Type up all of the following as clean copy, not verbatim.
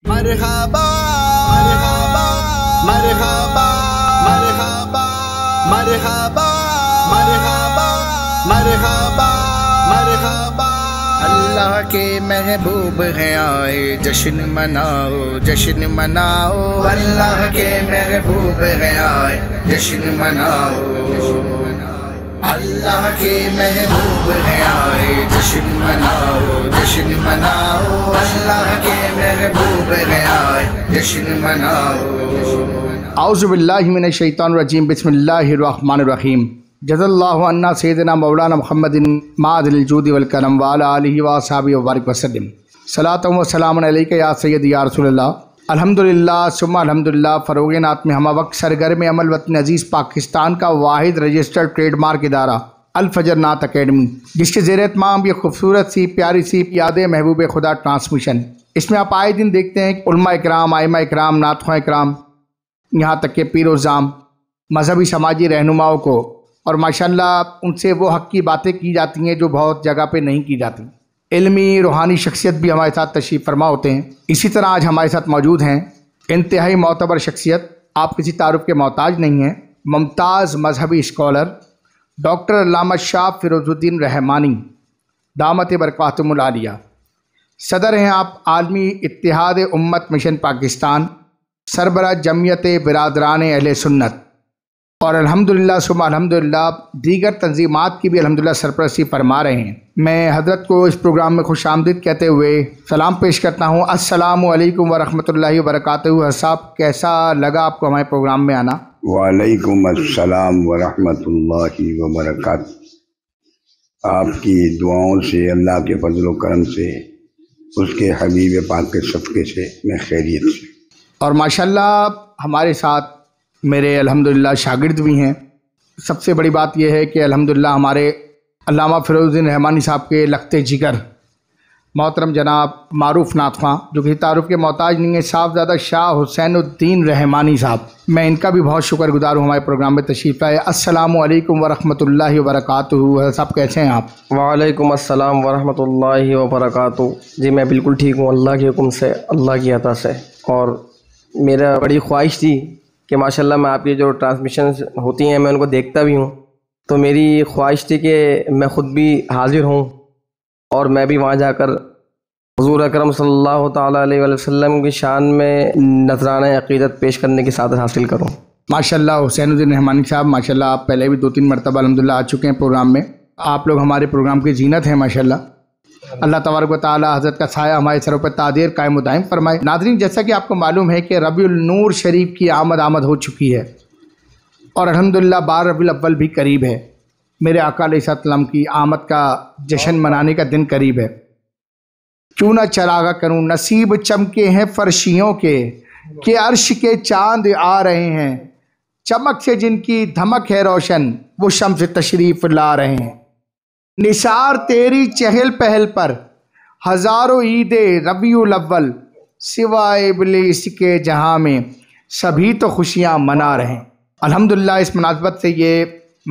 مرحبا مرحبا مرحبا مرحبا مرحبا مرحبا مرحبا مرحبا اللہ کے محبوب ہیں آئے جشن مناؤ جشن مناؤ اللہ کے محبوب ہیں آئے جشن مناؤ اللہ کے محبوب ہیں آئے جشن مناؤ جشن مناؤ اللہ کے محبوب ہیں آئے جشن مناؤ اعوذ باللہ من الشیطان الرجیم بسم اللہ الرحمن الرحیم جزا اللہ عنا سیدنا مولانا محمد معدن الجود والکرم وعلی آلہ واصحابہ وبارک وسلم صلاۃ و سلام علیک یا سیدی یا رسول اللہ۔ الحمدللہ ثم الحمدللہ فروغ نعت میں ہمہ وقت سرگرم عمل وطن عزیز پاکستان کا واحد رجسٹرڈ ٹریڈ مارک ادارہ الفجر نعت اکیڈمی، جس کے زیر اہتمام یہ خوبصورت سی پیاری سی یاد محبوب خدا ٹرانسمیشن۔ اس میں آپ آئے دن دیکھتے ہیں کہ علماء اکرام، ائمہ اکرام، نعت خواں اکرام، یہاں تک کہ پیر و زام، مذہبی سماجی رہنماؤں کو، اور ماشاءاللہ ان سے وہ حق کی باتیں کی جاتی ہیں جو بہت جگہ پہ نہیں کی جاتی۔ علمی روحانی شخصیت بھی ہمارے ساتھ تشریف فرما ہوتے ہیں۔ اسی طرح آج ہمارے ساتھ موجود ہیں انتہائی معتبر شخصیت، آپ کسی تعارف کے محتاج نہیں ہیں، ممتاز مذہبی اسکالر ڈاکٹر علامہ شاہ فیروز الدین رحمانی دامت برکاتہم العالیہ۔ صدر ہیں آپ عالمی اتحاد امت مشن پاکستان، سربراہ جمعیت برادران اہل سنت، اور الحمدللہ ثم الحمدللہ دیگر تنظیمات کی بھی الحمدللہ سرپرستی فرما رہے ہیں۔ میں حضرت کو اس پروگرام میں خوش آمدید کہتے ہوئے سلام پیش کرتا ہوں۔ السلام علیکم ورحمۃ اللہ وبرکاتہ۔ حضرت صاحب کیسا لگا آپ کو ہمارے پروگرام میں آنا؟ وعلیکم السلام ورحمۃ اللہ وبرکاتہ۔ آپ کی دعاؤں سے، اللہ کے فضل و کرم سے، اس کے حبیب پاک کے صدقے سے میں خیریت سے، اور ماشاءاللہ ہمارے ساتھ میرے الحمدللہ شاگرد بھی ہیں۔ سب سے بڑی بات یہ ہے کہ الحمدللہ ہمارے علامہ فیروز الدین رحمانی صاحب کے لختے جگر محترم جناب معروف نعت خواں، جو کسی تعارف کے محتاج نہیں ہے، صاحبزادہ شاہ حسین الدین رحمانی صاحب، میں ان کا بھی بہت شکر گزار ہوں ہمارے پروگرام میں تشریف لائے۔ السلام علیکم ورحمۃ اللہ وبرکاتہ۔ حضرت صاحب کیسے ہیں آپ؟ وعلیکم السلام ورحمۃ اللہ وبرکاتہ۔ جی میں بالکل ٹھیک ہوں، اللہ کے حکم سے، اللہ کی عطا سے۔ اور میرا بڑی خواہش تھی کہ ماشاءاللہ میں آپ کی جو ٹرانسمیشنز ہوتی ہیں میں ان کو دیکھتا بھی ہوں، تو میری خواہش تھی کہ میں خود بھی حاضر ہوں اور میں بھی وہاں جا کر حضور اکرم صلی اللہ تعالیٰ علیہ وآلہ وسلم کی شان میں نذرانہ عقیدت پیش کرنے کی سعادت حاصل کروں۔ ماشاءاللہ حسین الدین رحمانی صاحب، ماشاءاللہ آپ پہلے بھی 2-3 مرتبہ الحمدللہ آ چکے ہیں پروگرام میں۔ آپ لوگ ہمارے پروگرام کی زینت ہیں ماشاءاللہ۔ اللہ تبارک و تعالی حضرت کا سایہ ہمارے سروں پر تادیر قائم و دائم فرمائے۔ ناظرین، جیسا کہ آپ کو معلوم ہے کہ ربیع النور شریف کی آمد ہو چکی ہے، اور الحمدللہ 12 ربیع الاول بھی قریب ہے۔ میرے آقا علیہ السلام کی آمد کا جشن منانے کا دن قریب ہے۔ کیوں نہ چراغا کروں، نصیب چمکے ہیں فرشیوں کے، کہ عرش کے چاند آ رہے ہیں، چمک سے جن کی دھمک ہے روشن، وہ شمس تشریف لا رہے ہیں۔ نثار تیری چہل پہل پر ہزاروں عید ربیع الاول، سوائے ابلیس کے جہاں میں سبھی تو خوشیاں منا رہے ہیں۔ الحمدللہ اس مناسبت سے یہ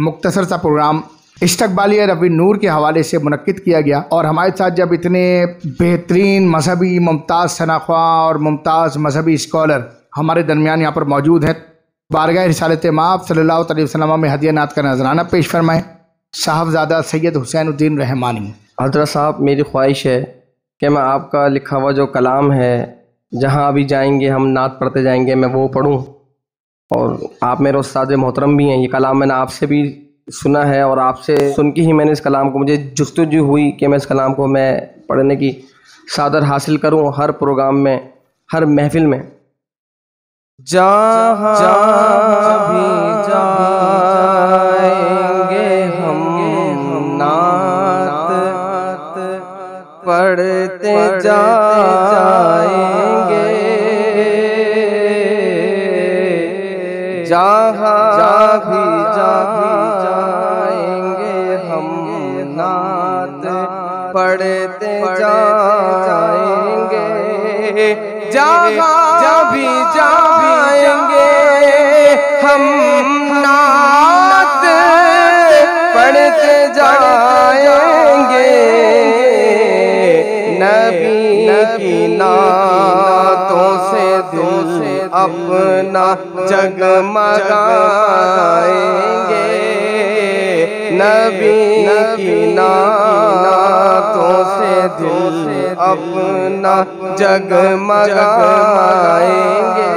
مختصر سا پروگرام استقبالیہ ربیع نور کے حوالے سے منعقد کیا گیا، اور ہمارے ساتھ جب اتنے بہترین مذہبی ممتاز ثنا خواں اور ممتاز مذہبی اسکالر ہمارے درمیان یہاں پر موجود ہیں، بارگاہ رسالت مآب صلی اللہ علیہ وسلم میں ہدیہ نعت کا نذرانہ پیش فرمائیں صاحبزادہ سید حسین الدین رحمانی۔ حضرت صاحب میری خواہش ہے کہ میں آپ کا لکھا ہوا جو کلام ہے، جہاں ابھی جائیں گے ہم نعت پڑھتے جائیں گے، میں وہ پڑھوں، اور آپ میرے استاد محترم بھی ہیں۔ یہ کلام میں نے آپ سے بھی سنا ہے، اور آپ سے سن کے ہی میں نے اس کلام کو، مجھے جستجو ہوئی کہ میں اس کلام کو میں پڑھنے کی سعادت حاصل کروں ہر پروگرام میں، ہر محفل میں۔ جہاں بھی جائیں گے ہم نعت پڑھتے جائیں گے، جہاں بھی جائیں گے ہم نعت پڑھتے جائیں گے، جہاں بھی جائیں گے ہم نعت پڑھتے جائیں گے، نبی کی نعتوں دل اپنا جگمگائیں گے، نبی کی نعتوں سے دل اپنا جگمگائیں گے،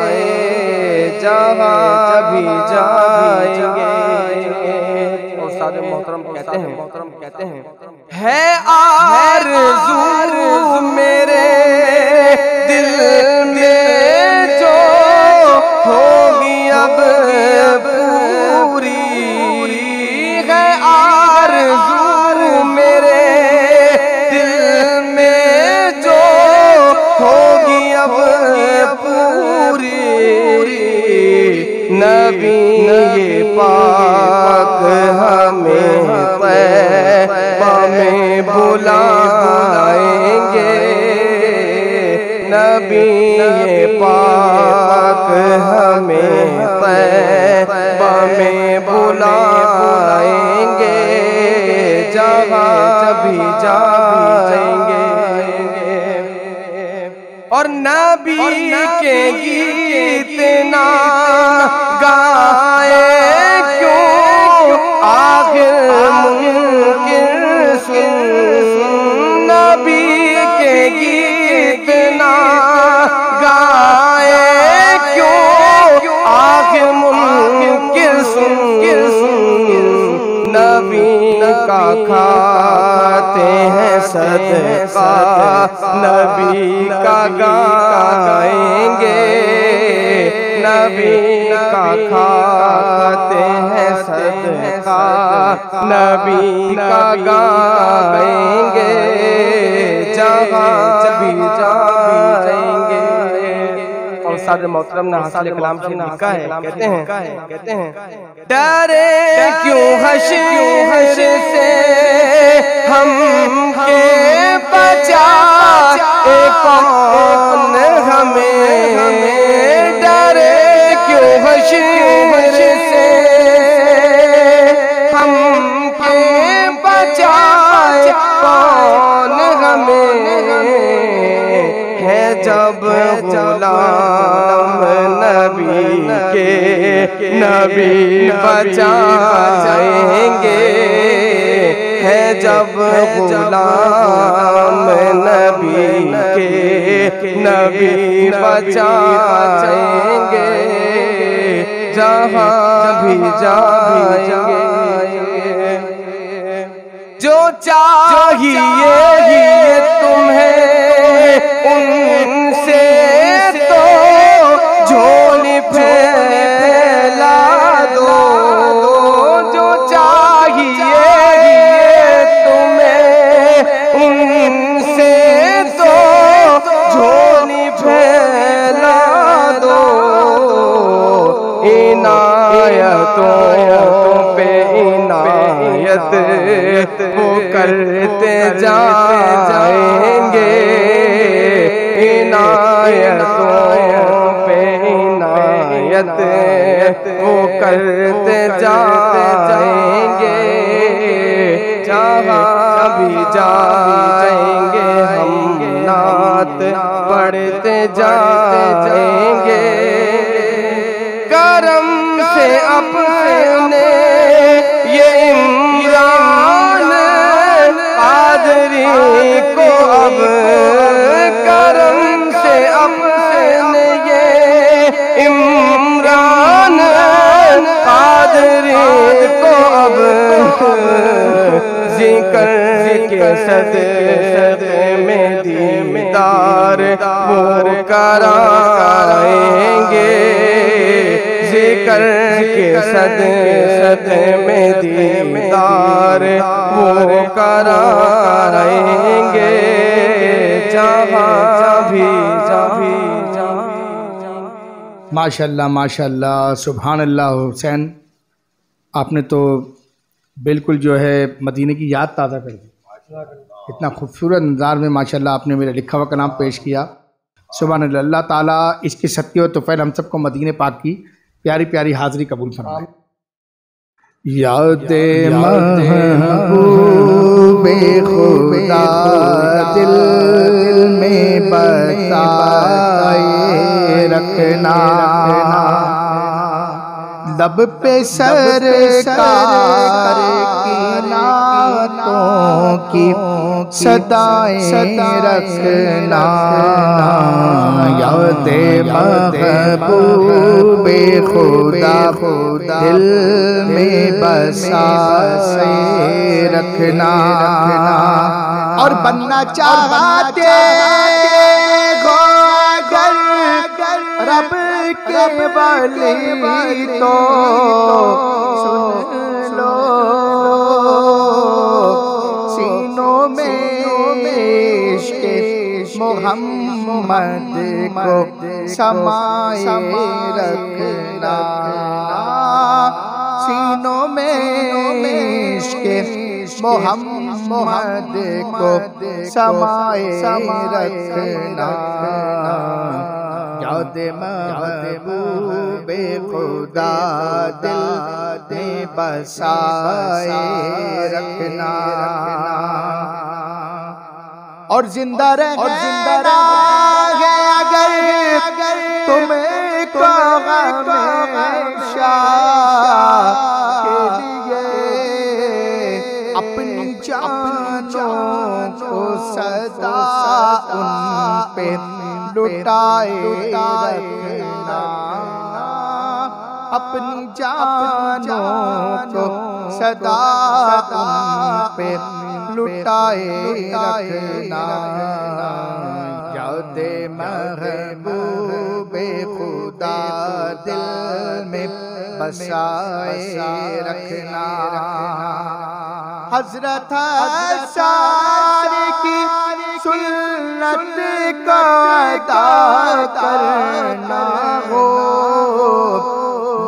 جہاں بھی جائیں گے۔ اور سارے محترم کہتے ہیں ہے آرزو میرے دل میں جو ہوگی اب پوری، ہے آرزو میرے دل میں جو ہوگی اب پوری، نبی پاک ہمیں طیبہ میں بلائیں گے، نبی پاک ہمیں طیبہ میں بلائیں گے، جہاں بھی جائیں گے۔ اور نبی کے گیت نہ گائے کیوں، آخر منکر سن، نبی کے گیت نہ گائے کیوں، آخر منکر سن، نبی کا کھاتے ہیں صدقہ، نبی کا گائیں گے، نبی کا کھاتے ہیں صدقہ، نبی کا گائیں گے، جہاں بھی جائیں گے۔ اور سارے محترم نے حاصل کلام سے لکھا ہے، کہتے ہیں ڈرے کیوں حشر سے ہم کے بچائے کون ہمیں، ڈرے کیوں حشر سے ہم کے بچائے کون ہمیں، ہے جب غلام نبی کے نبی بچائیں گے، ہے جب غلام نبی کے نبی بچائیں گے، جہاں بھی جائیں گے۔ جو چاہیے تمہیں ان سے تو جھولی پھیلا دو، جو چاہیے تمہیں ان سے تو جھولی پھیلا دو، عنایتوں پہ عنایت وہ کرتے جائیں گے، عنایتوں پہ عنایت وہ کرتے جائیں گے، جہاں بھی جائیں گے ہم نعت پڑھتے جائیں گے، کرم سے اپنے یہ عمران قادری کو اب، کرم سے اپنے یہ عمران قادری کو اب، ذکر کے صدقے میں دیدار وہ کرائیں گے، ذکر کے صدقے میں دیدار وہ کرائیں گے، جہاں بھی ماشاءاللہ ماشاءاللہ، سبحان اللہ حسین، آپ نے تو بالکل جو ہے مدینے کی یاد تازہ کر دی، اتنا خوبصورت انداز میں ماشاءاللہ آپ نے میرا لکھا ہوا کلام پیش کیا، سبحان اللہ۔ اللہ تعالیٰ اس کے صدقے و طفیل ہم سب کو مدینے پاک کی پیاری پیاری حاضری قبول فرمائے۔ یاد محبوب خدا دل میں بسائے رکھنا لب پہ سرکار کی نعتوں کی صدائیں رکھنا یاد محبوب خدا دل میں بسائے رکھنا اور بننا چاہتے ہو اگر رب کے ولی تو سن لو سینوں میں عشق محمد کو سمائے رکھنا سینوں میں عشق محمد کو سمائے رکھنا یاد محبوب خدا دل میں بسائے رکھنا اور زندہ رہنا ہے اگر تمہیں کو ہمیشہ کے لیے اپنی جانوں کو صدا ان پہ لٹائے رکھنا اپنی جانوں کو صدا ان پہ لٹائے رکھنا یاد محبوب خدا دل میں بسائے رکھنا حضرت حسن کی سنت کو ادا کرنا ہو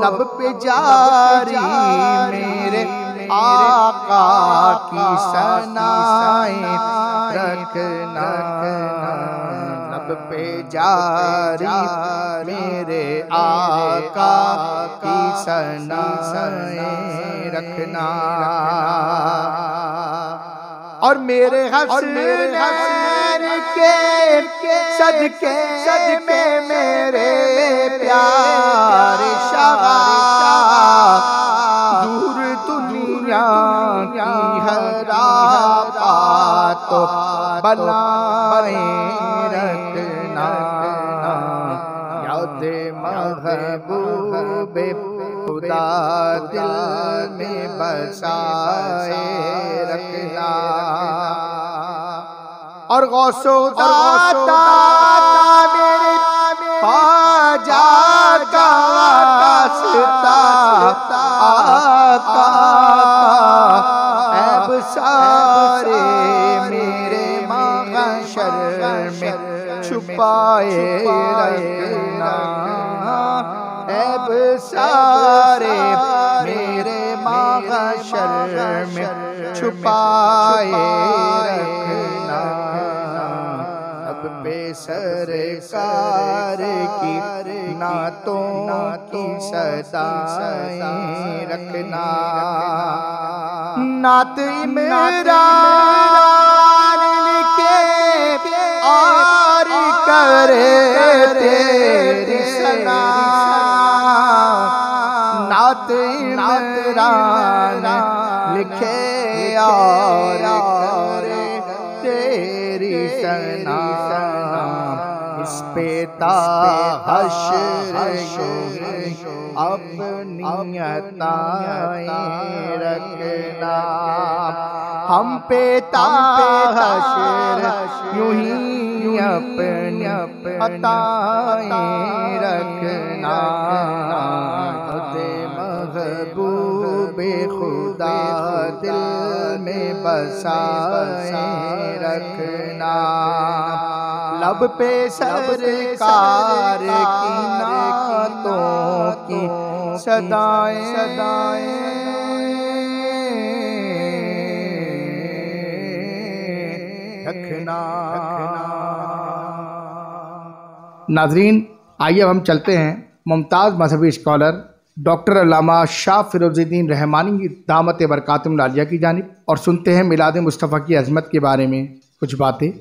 لب پہ جاری میرے آقا کی ثنائیں رکھنا لب پہ جاری میرے آقا کی ثنائیں رکھنا اور میرے حسنین کے صدقے میں میرے پیارے شاہ دور دنیا کی ہر آفات و بلائیں رکھنا یاد محبوب خدا دل میں بسائے رکھنا اور غوث و داتا میرے خواجہ کا واسطہ آقا عیب سارے میرے محشر میں چھپائے رکھنا عیب سارے میرے محشر میں چھپائے رکھنا اب پہ سرکار کی نعتوں کی صدائیں رکھنا نعت عمران لکھے اور کرے تیری ثنا نعت عمران لکھے اور کرے تیری ثنا اس پہ تا حشر اپنی عطائیں رکھنا ہم پہ تا حشر یوں ہی اپنی عطائیں رکھنا محبوب خدا دل میں بسائے رکھنا لب پہ سرکار کی نعتوں کی صدائیں رکھنا ناظرین آئیے اب ہم چلتے ہیں ممتاز مذہبی اسکالر ڈاکٹر علامہ شاہ فیروز الدین رحمانی دامت برکاتہم العالیہ کی جانب اور سنتے ہیں میلاد مصطفیٰ کی عظمت کے بارے میں کچھ باتیں۔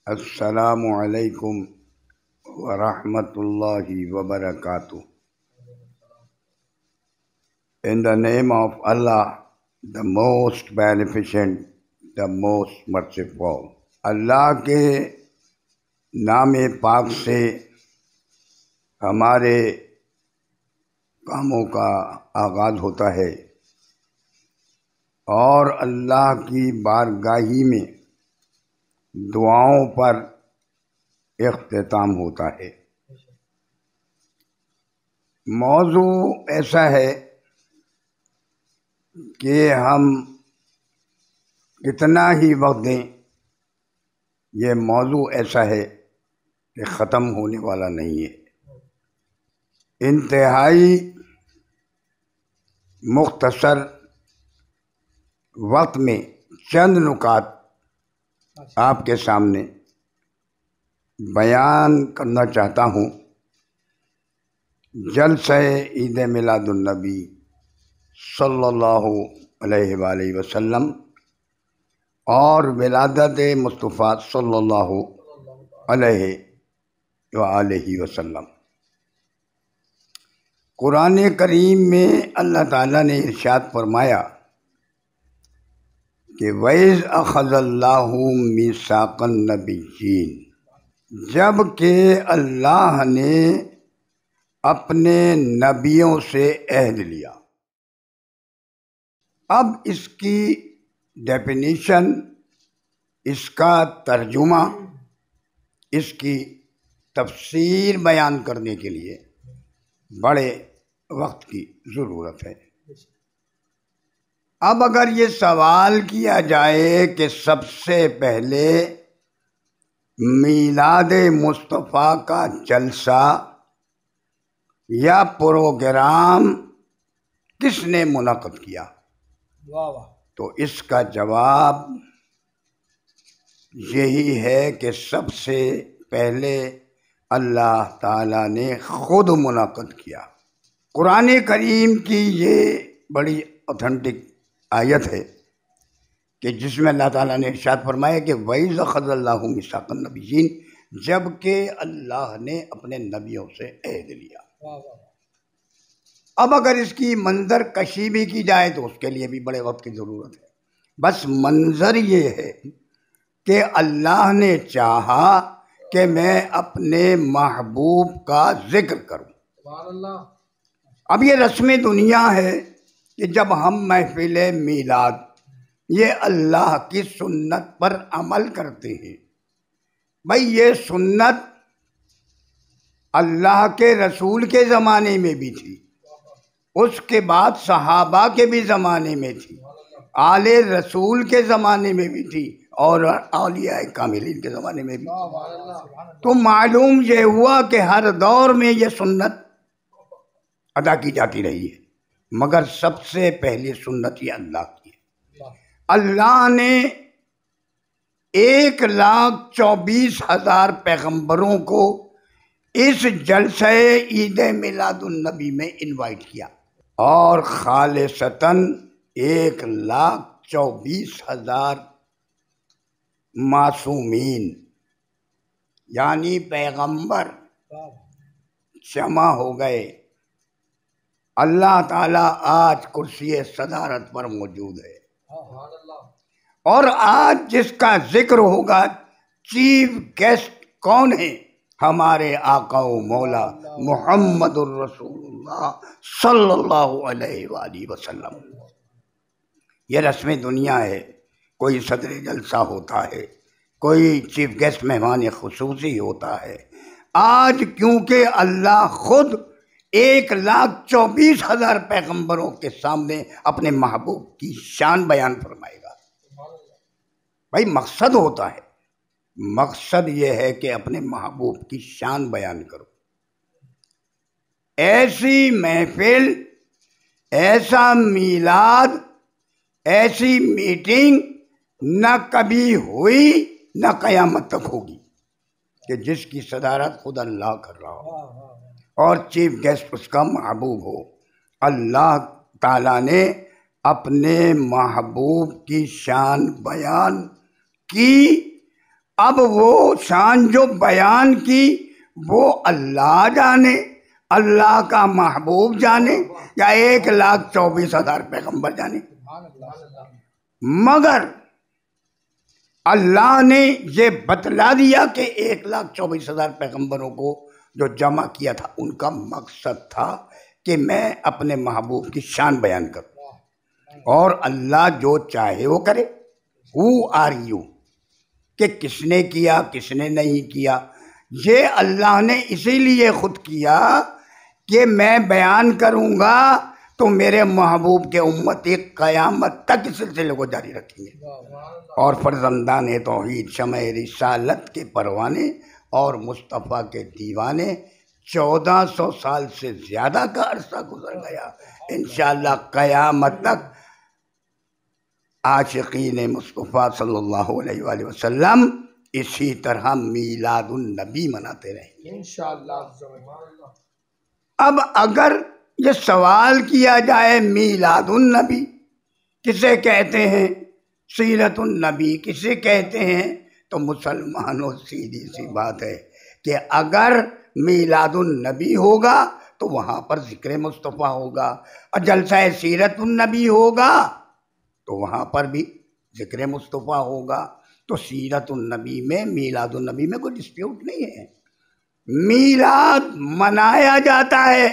السلام علیکم ورحمۃ اللہ وبرکاتہ. In the name of Allah, the most beneficent, the most merciful. اللہ کے نام پاک سے ہمارے کاموں کا آغاز ہوتا ہے اور اللہ کی بارگاہی میں دعاؤں پر اختتام ہوتا ہے. موضوع ایسا ہے کہ ہم کتنا ہی وقت دیں یہ موضوع ایسا ہے کہ ختم ہونے والا نہیں ہے. انتہائی مختصر وقت میں چند نکات آپ کے سامنے بیان کرنا چاہتا ہوں. جلسہ عید میلاد النبی صلی اللہ علیہ وآلہ وسلم اور ولادت مصطفیٰ صلی اللہ علیہ وآلہ وسلم. قرآن کریم میں اللہ تعالیٰ نے ارشاد فرمایا کہ وَإِذْ أَخَذَ اللَّهُ مِيثَاقَ النَّبِيِّينَ، جب کہ اللہ نے اپنے نبیوں سے عہد لیا. اب اس کی ڈیفینیشن، اس کا ترجمہ، اس کی تفسیر بیان کرنے کے لیے بڑے وقت کی ضرورت ہے. اب اگر یہ سوال کیا جائے کہ سب سے پہلے میلاد مصطفیٰ کا جلسہ یا پروگرام کس نے منعقد کیا، تو اس کا جواب یہی ہے کہ سب سے پہلے اللہ تعالیٰ نے خود منعقد کیا. قرآن کریم کی یہ بڑی اوتھینٹک آیت ہے کہ جس میں اللہ تعالیٰ نے ارشاد فرمایا کہ وَإِذْ أَخَذَ اللَّهُ مِيثَاقَ النَّبِيِّينَ، جب کہ اللہ نے اپنے نبیوں سے عہد لیا. اب اگر اس کی منظر کشی بھی کی جائے تو اس کے لیے بھی بڑے وقت کی ضرورت ہے. بس منظر یہ ہے کہ اللہ نے چاہا کہ میں اپنے محبوب کا ذکر کروں. اب یہ رسم دنیا ہے کہ جب ہم محفل میلاد یہ اللہ کی سنت پر عمل کرتے ہیں. بھائی یہ سنت اللہ کے رسول کے زمانے میں بھی تھی، اس کے بعد صحابہ کے بھی زمانے میں تھی، آل رسول کے زمانے میں بھی تھی اور اولیاء کاملین کے زمانے میں بھی. تو معلوم یہ ہوا کہ ہر دور میں یہ سنت ادا کی جاتی رہی ہے، مگر سب سے پہلی سنت یہ اللہ کی ہے. اللہ نے 1,24,000 پیغمبروں کو اس جلسہ عید میلاد النبی میں انوائٹ کیا اور خالصتاً 1,24,000 معصومین یعنی پیغمبر جمع ہو گئے. اللہ تعالیٰ آج کرسی صدارت پر موجود ہے اور آج جس کا ذکر ہوگا چیف گیسٹ کون ہے؟ ہمارے آقا و مولا محمد الرسول اللہ صلی اللہ علیہ وآلہ وسلم. یہ رسم دنیا ہے. کوئی صدر جلسہ ہوتا ہے، کوئی چیف گیسٹ مہمان خصوصی ہوتا ہے. آج کیونکہ اللہ خود 1,24,000 پیغمبروں کے سامنے اپنے محبوب کی شان بیان فرمائے گا. بھائی مقصد ہوتا ہے، مقصد یہ ہے کہ اپنے محبوب کی شان بیان کرو. ایسی محفل، ایسا میلاد، ایسی میٹنگ نہ کبھی ہوئی نہ قیامت تک ہوگی کہ جس کی صدارت خود اللہ کر رہا ہو اور چیف گیسٹ اس کا محبوب ہو. اللہ تعالیٰ نے اپنے محبوب کی شان بیان کی. اب وہ شان جو بیان کی وہ اللہ جانے، اللہ کا محبوب جانے، یا 1,24,000 پیغمبر جانے، مگر اللہ نے یہ بتلا دیا کہ 1,24,000 پیغمبروں کو جو جمع کیا تھا ان کا مقصد تھا کہ میں اپنے محبوب کی شان بیان کروں، اور اللہ جو چاہے وہ کرے۔ Who are you؟ کہ کس نے کیا کس نے نہیں کیا، یہ اللہ نے اسی لیے خود کیا کہ میں بیان کروں گا تو میرے محبوب کے امتی قیامت تک اس سلسلے کو جاری رکھیں گے، اور فرزندان توحید شمع رسالت کے پروانے اور مصطفیٰ کے دیوانے 1400 سال سے زیادہ کا عرصہ گزر گیا، انشاءاللہ قیامت تک عاشقین مصطفیٰ صلی اللہ علیہ وآلہ وسلم اسی طرح میلاد النبی مناتے رہیں گے انشاءاللہ۔ اب اگر یہ سوال کیا جائے میلاد النبی کسے کہتے ہیں، سیرت النبی کسے کہتے ہیں، تو مسلمانوں سیدھی سی بات ہے کہ اگر میلاد النبی ہوگا تو وہاں پر ذکر مصطفیٰ ہوگا، اور جلسہ سیرت النبی ہوگا تو وہاں پر بھی ذکر مصطفیٰ ہوگا۔ تو سیرت النبی میں میلاد النبی میں کوئی ڈسپیوٹ نہیں ہے، میلاد منایا جاتا ہے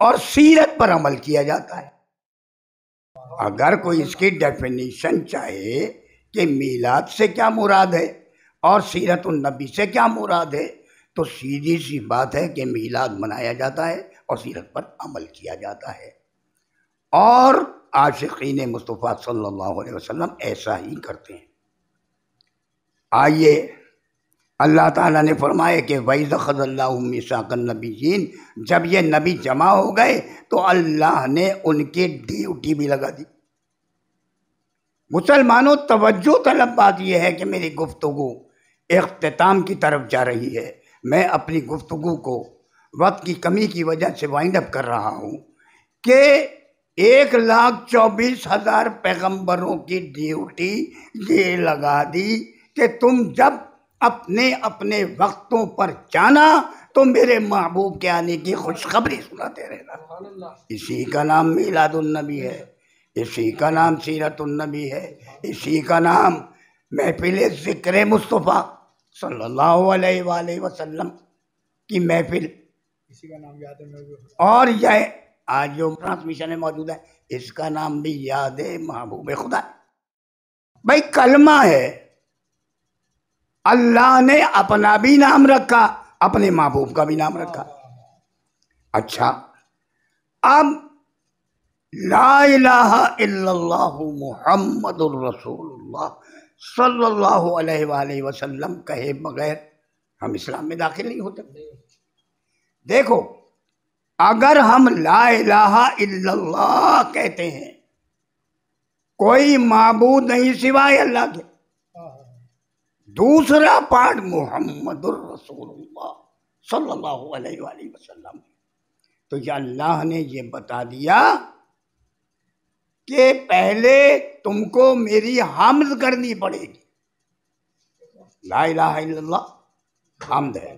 اور سیرت پر عمل کیا جاتا ہے۔ اگر کوئی اس کی ڈیفینیشن چاہے کہ میلاد سے کیا مراد ہے اور سیرت النبی سے کیا مراد ہے، تو سیدھی سی بات ہے کہ میلاد منایا جاتا ہے اور سیرت پر عمل کیا جاتا ہے، اور عاشقین مصطفیٰ صلی اللہ علیہ وسلم ایسا ہی کرتے ہیں۔ آئیے، اللہ تعالیٰ نے فرمایا کہ وَإِذْ أَخَذَ اللَّهُ مِيثَاقَ النَّبِيِّينَ، جب یہ نبی جمع ہو گئے تو اللہ نے ان کی ڈیوٹی بھی لگا دی۔ مسلمانوں توجہ طلب بات یہ ہے کہ میری گفتگو اختتام کی طرف جا رہی ہے، میں اپنی گفتگو کو وقت کی کمی کی وجہ سے وائنڈ اپ کر رہا ہوں کہ 1,24,000 پیغمبروں کی ڈیوٹی یہ لگا دی کہ تم جب اپنے اپنے وقتوں پر جانا تو میرے محبوب کے آنے کی خوشخبری سناتے رہنا۔ اسی کا نام میلاد النبی ہے، اسی کا نام سیرت النبی ہے، اسی کا نام محفل ذکر مصطفیٰ صلی اللہ علیہ وآلہ وسلم کی محفل، اسی کا نام یاد ہے۔ اور یہ آج جو ٹرانسمیشن میں موجود ہے اس کا نام بھی یاد محبوب خدا۔ بھائی کلمہ ہے، اللہ نے اپنا بھی نام رکھا، اپنے محبوب کا بھی نام رکھا۔ اچھا، اب لا الہ الا اللہ محمد الرسول اللہ صلی اللہ علیہ وآلہ وسلم کہے بغیر ہم اسلام میں داخل نہیں ہوتے۔ دیکھو، اگر ہم لا الہ الا اللہ کہتے ہیں کوئی معبود نہیں سوائے اللہ کے، دوسرا پارٹ محمد الرسول اللہ صلی اللہ علیہ وآلہ وسلم، تو یہ اللہ نے یہ بتا دیا کہ پہلے تم کو میری حمد کرنی پڑے گی۔ لا الہ الا اللہ حمد ہے،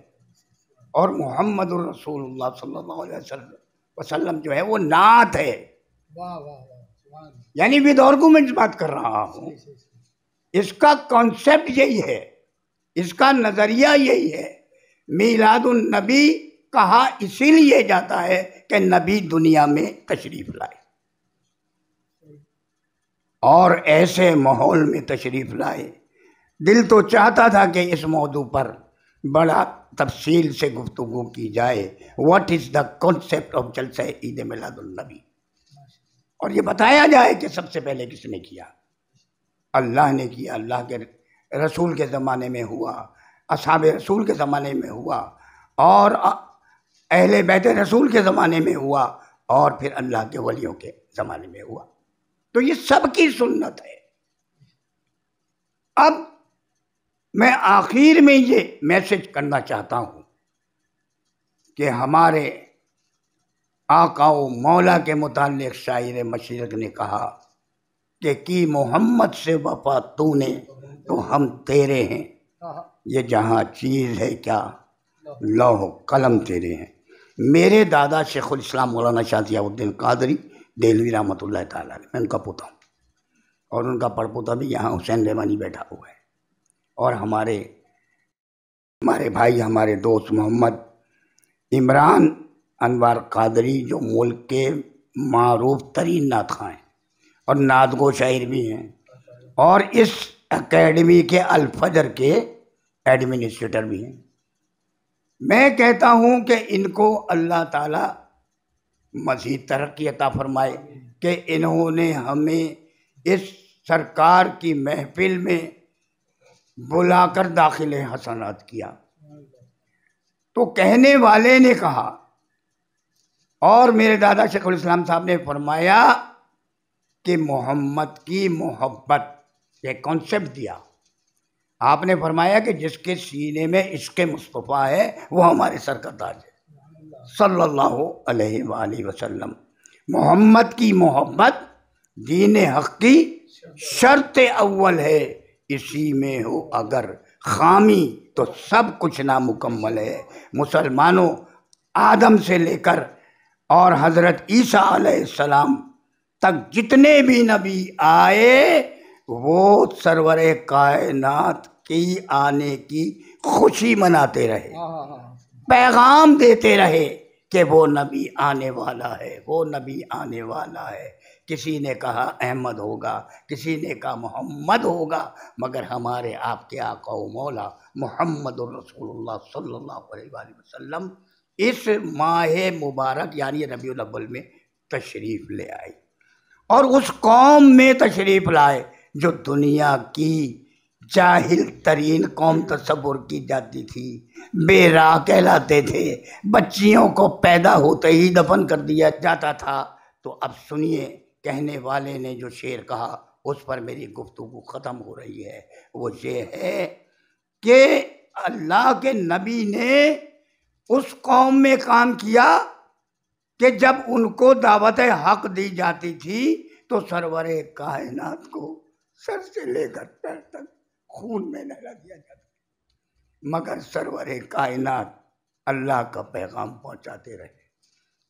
اور محمد الرسول اللہ صلی اللہ علیہ وسلم جو ہے وہ نعت ہے، یعنی ود آرگومنٹس بات کر رہا ہوں۔ اس کا کانسیپٹ یہی ہے، اس کا نظریہ یہی ہے۔ میلاد النبی کہا اسی لیے جاتا ہے کہ نبی دنیا میں تشریف لائے، اور ایسے ماحول میں تشریف لائے۔ دل تو چاہتا تھا کہ اس موضوع پر بڑا تفصیل سے گفتگو کی جائے، what is the concept of جلسہ عید میلاد النبی، اور یہ بتایا جائے کہ سب سے پہلے کس نے کیا۔ اللہ نے کیا، اللہ کے رسول کے زمانے میں ہوا، اصحاب رسول کے زمانے میں ہوا، اور اہل بیت رسول کے زمانے میں ہوا، اور پھر اللہ کے ولیوں کے زمانے میں ہوا۔ تو یہ سب کی سنت ہے۔ اب میں آخر میں یہ میسج کرنا چاہتا ہوں کہ ہمارے آقا و مولا کے متعلق شاعر مشرق نے کہا کہ کی محمد سے وفا تو نے تو ہم تیرے ہیں، یہ جہاں چیز ہے کیا لوح قلم تیرے ہیں۔ میرے دادا شیخ الاسلام مولانا شاہ ضیاء الدین قادری دہلوی رحمۃ اللہ تعالیٰ علیہ، میں ان کا پوتا ہوں، اور ان کا پڑپوتا بھی یہاں حسین رحمانی بیٹھا ہوا ہے، اور ہمارے بھائی، ہمارے دوست محمد عمران انوار قادری جو ملک کے معروف ترین نعت خواں ہیں اور نعت گو شاعر بھی ہیں، اور اس اکیڈمی کے الفجر کے ایڈمنسٹریٹر بھی ہیں۔ میں کہتا ہوں کہ ان کو اللہ تعالیٰ مزید ترقی عطا فرمائے کہ انہوں نے ہمیں اس سرکار کی محفل میں بلا کر داخل حسنات کیا۔ تو کہنے والے نے کہا، اور میرے دادا شیخ الاسلام صاحب نے فرمایا کہ محمد کی محبت، ایک کانسیپٹ دیا۔ آپ نے فرمایا کہ جس کے سینے میں عشق مصطفیٰ ہے وہ ہمارے سر کا تاج ہے، صلی اللہ علیہ وآلہ وسلم۔ محمد کی محبت دین حق کی شرط اول ہے، اسی میں ہو اگر خامی تو سب کچھ نامکمل ہے۔ مسلمانوں، آدم سے لے کر اور حضرت عیسیٰ علیہ السلام تک جتنے بھی نبی آئے وہ سرور کائنات کی آنے کی خوشی مناتے رہے، پیغام دیتے رہے کہ وہ نبی آنے والا ہے، وہ نبی آنے والا ہے۔ کسی نے کہا احمد ہوگا، کسی نے کہا محمد ہوگا، مگر ہمارے آپ کے آقا و مولا محمد الرسول اللہ صلی اللہ علیہ وآلہ وسلم اس ماہ مبارک یعنی ربیع الاول میں تشریف لے آئے، اور اس قوم میں تشریف لائے جو دنیا کی جاہل ترین قوم تصور کی جاتی تھی، بے راہ کہلاتے تھے، بچیوں کو پیدا ہوتے ہی دفن کر دیا جاتا تھا۔ تو اب سنیے، کہنے والے نے جو شعر کہا اس پر میری گفتگو ختم ہو رہی ہے، وہ یہ ہے کہ اللہ کے نبی نے اس قوم میں کام کیا کہ جب ان کو دعوت حق دی جاتی تھی تو سرور کائنات کو سر سے لے کر پیر تک خون میں نہلا دیا جاتا، مگر سرور کائنات اللہ کا پیغام پہنچاتے رہے،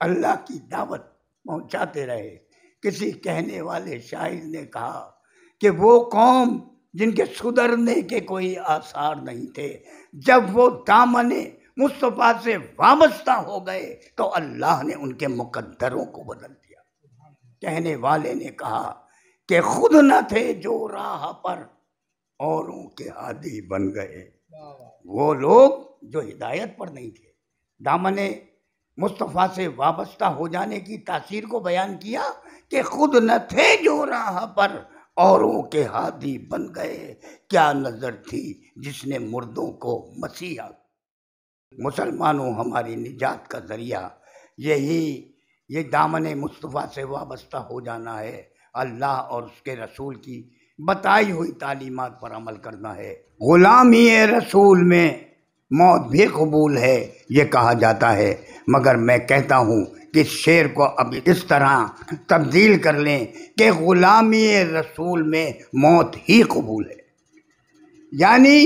اللہ کی دعوت پہنچاتے رہے۔ کسی کہنے والے شاعر نے کہا کہ وہ قوم جن کے سدھرنے کے کوئی آثار نہیں تھے، جب وہ دامن مصطفیٰ سے وابستہ ہو گئے تو اللہ نے ان کے مقدروں کو بدل دیا۔ کہنے والے نے کہا کہ خود نہ تھے جو راہ پر اوروں کے ہادی بن گئے، وہ لوگ جو ہدایت پر نہیں تھے۔ دامن مصطفیٰ سے وابستہ ہو جانے کی تاثیر کو بیان کیا کہ خود نہ تھے جو راہ پر اوروں کے ہادی بن گئے، کیا نظر تھی جس نے مردوں کو مسیحا۔ مسلمانوں، ہماری نجات کا ذریعہ یہ دامن مصطفیٰ سے وابستہ ہو جانا ہے، اللہ اور اس کے رسول کی بتائی ہوئی تعلیمات پر عمل کرنا ہے۔ غلامی رسول میں موت بھی قبول ہے یہ کہا جاتا ہے، مگر میں کہتا ہوں کہ اس شعر کو اب اس طرح تبدیل کر لیں کہ غلامی رسول میں موت ہی قبول ہے، یعنی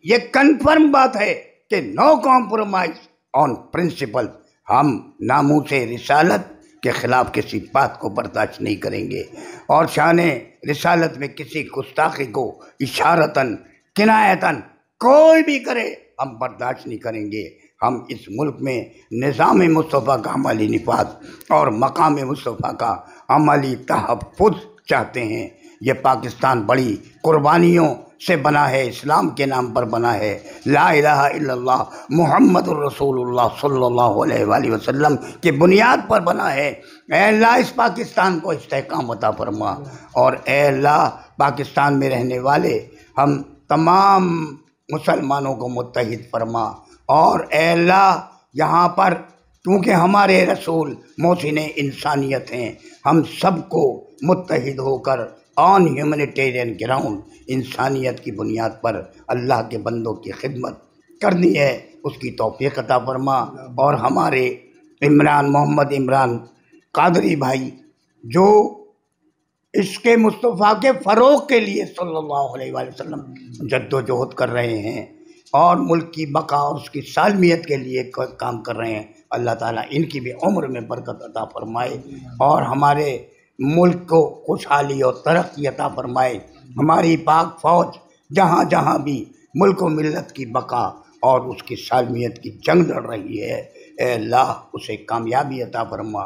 یہ کنفرم بات ہے کہ نو کمپرومائز آن پرنسپل، ہم ناموس رسالت کے خلاف کسی بات کو برداشت نہیں کریں گے، اور شان رسالت میں کسی گستاخی کو اشارتاً کنایتاً کوئی بھی کرے ہم برداشت نہیں کریں گے۔ ہم اس ملک میں نظام مصطفیٰ کا عملی نفاذ اور مقام مصطفیٰ کا عملی تحفظ چاہتے ہیں۔ یہ پاکستان بڑی قربانیوں سے بنا ہے، اسلام کے نام پر بنا ہے، لا الہ الا اللہ محمد الرسول اللہ صلی اللہ علیہ وآلہ وسلم کی بنیاد پر بنا ہے۔ اے اللہ اس پاکستان کو استحکام عطا فرما، اور اے اللہ پاکستان میں رہنے والے ہم تمام مسلمانوں کو متحد فرما، اور اے اللہ یہاں پر کیونکہ ہمارے رسول محسن انسانیت ہیں، ہم سب کو متحد ہو کر آن ہیومنیٹیرین گراؤنڈ انسانیت کی بنیاد پر اللہ کے بندوں کی خدمت کرنی ہے، اس کی توفیق عطا فرما۔ اور ہمارے محمد عمران قادری بھائی جو عشق مصطفیٰ کے فروغ کے لیے صلی اللہ علیہ وآلہ وسلم جد و جہد کر رہے ہیں، اور ملک کی بقا اور اس کی سالمیت کے لیے کام کر رہے ہیں، اللہ تعالیٰ ان کی بھی عمر میں برکت عطا فرمائے اور ہمارے ملک کو خوشحالی اور ترقی عطا فرمائے۔ ہماری پاک فوج جہاں جہاں بھی ملک و ملت کی بقا اور اس کی سالمیت کی جنگ لڑ رہی ہے، اے اللہ اسے کامیابی عطا فرما،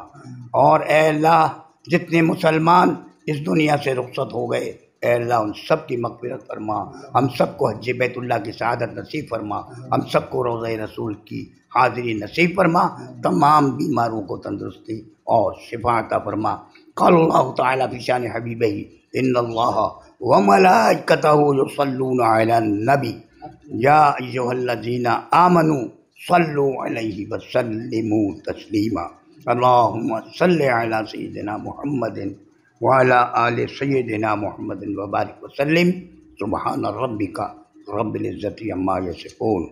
اور اے اللہ جتنے مسلمان اس دنیا سے رخصت ہو گئے، اے اللہ ان سب کی مغفرت فرما، ہم سب کو حج بیت اللہ کی سعادت نصیب فرما، ہم سب کو روضہ رسول کی حاضری نصیب فرما، تمام بیماروں کو تندرستی اور شفا عطا فرما۔ قال اللہ تعالیٰ فی شان حبیبہ ان اللہ وملائکتہ یصلون علی النبی یا ایھا الذین آمنوا صلوا علیہ وسلموا تسلیما۔ اللہم صلی علی سیدنا محمد وعلی آل سیدنا محمد وبارک وسلم۔ سبحان ربک رب العزت عما یصفون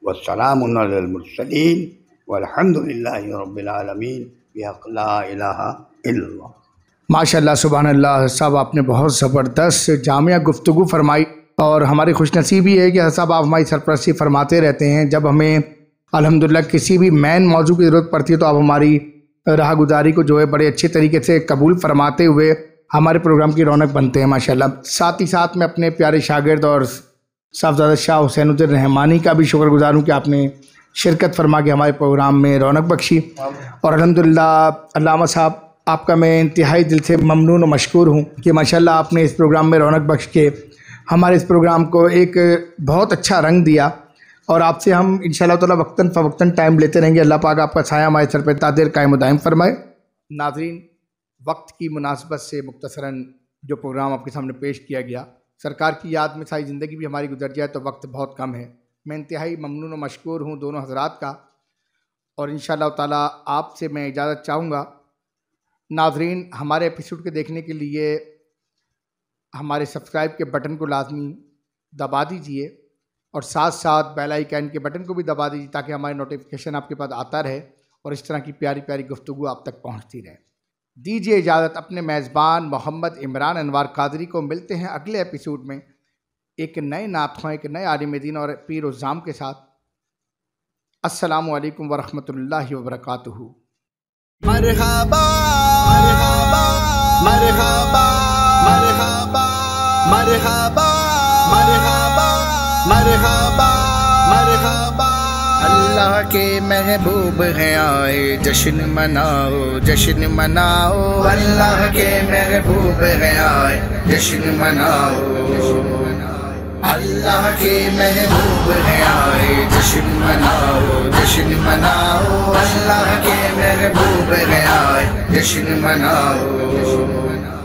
والسلام علی المرسلین والحمد للہ رب العالمین بحق لا الہ الا اللہ۔ ماشاء اللہ سبحان اللہ صاحب، آپ نے بہت زبردست جامعہ گفتگو فرمائی، اور ہماری خوش نصیبی ہے کہ صاحب آپ ہماری سرپرستی فرماتے رہتے ہیں۔ جب ہمیں الحمدللہ کسی بھی مین موضوع کی ضرورت پڑتی ہے تو آپ ہماری راہ گزاری کو جو ہے بڑے اچھے طریقے سے قبول فرماتے ہوئے ہمارے پروگرام کی رونق بنتے ہیں ماشاءاللہ۔ ساتھ ہی ساتھ میں اپنے پیارے شاگرد اور صاحبزادہ شاہ حسین الدین رحمانی کا بھی شکر گزار ہوں کہ آپ نے شرکت فرما کے ہمارے پروگرام میں رونق بخشی، اور الحمدللہ علامہ صاحب آپ کا میں انتہائی دل سے ممنون و مشکور ہوں کہ ماشاءاللہ آپ نے اس پروگرام میں رونق بخش کے ہمارے اس پروگرام کو ایک بہت اچھا رنگ دیا، اور آپ سے ہم انشاءاللہ تعالیٰ وقتاً فوقتاً ٹائم لیتے رہیں گے۔ اللہ پاک آپ کا سایہ ہمارے سر پہ تا دیر قائم و دائم فرمائے۔ ناظرین، وقت کی مناسبت سے مختصراً جو پروگرام آپ کے سامنے پیش کیا گیا، سرکار کی یاد میں ساری زندگی بھی ہماری گزر جائے تو وقت بہت کم ہے۔ میں انتہائی ممنون و مشکور ہوں دونوں حضرات کا، اور انشاءاللہ تعالیٰ آپ سے میں اجازت چاہوں گا۔ ناظرین، ہمارے ایپیسوڈ کے دیکھنے کے لیے ہمارے سبسکرائب کے بٹن کو لازمی دبا دیجئے، اور ساتھ ساتھ بیل آئیکن کے بٹن کو بھی دبا دیجیے تاکہ ہماری نوٹیفیکیشن آپ کے پاس آتا رہے اور اس طرح کی پیاری پیاری گفتگو آپ تک پہنچتی رہے۔ دیجیے اجازت اپنے میزبان محمد عمران انوار قادری کو۔ ملتے ہیں اگلے ایپیسوڈ میں ایک نئے نعت خواں، ایک نئے عالم دین اور پیر و زام کے ساتھ۔ السلام علیکم ورحمۃ اللہ وبرکاتہ۔ مرحبا مرحبا مرحبا مرحبا مرحبا مرحبا مرحبا مرحبا۔ اللہ کے محبوب ہیں آئے جشن مناؤ جشن مناؤ، اللہ کے محبوب ہیں آئے جشن مناؤ، اللہ کے محبوب ہیں آئے جشن مناؤ جشن مناؤ، اللہ کے محبوب ہیں آئے جشن مناؤ۔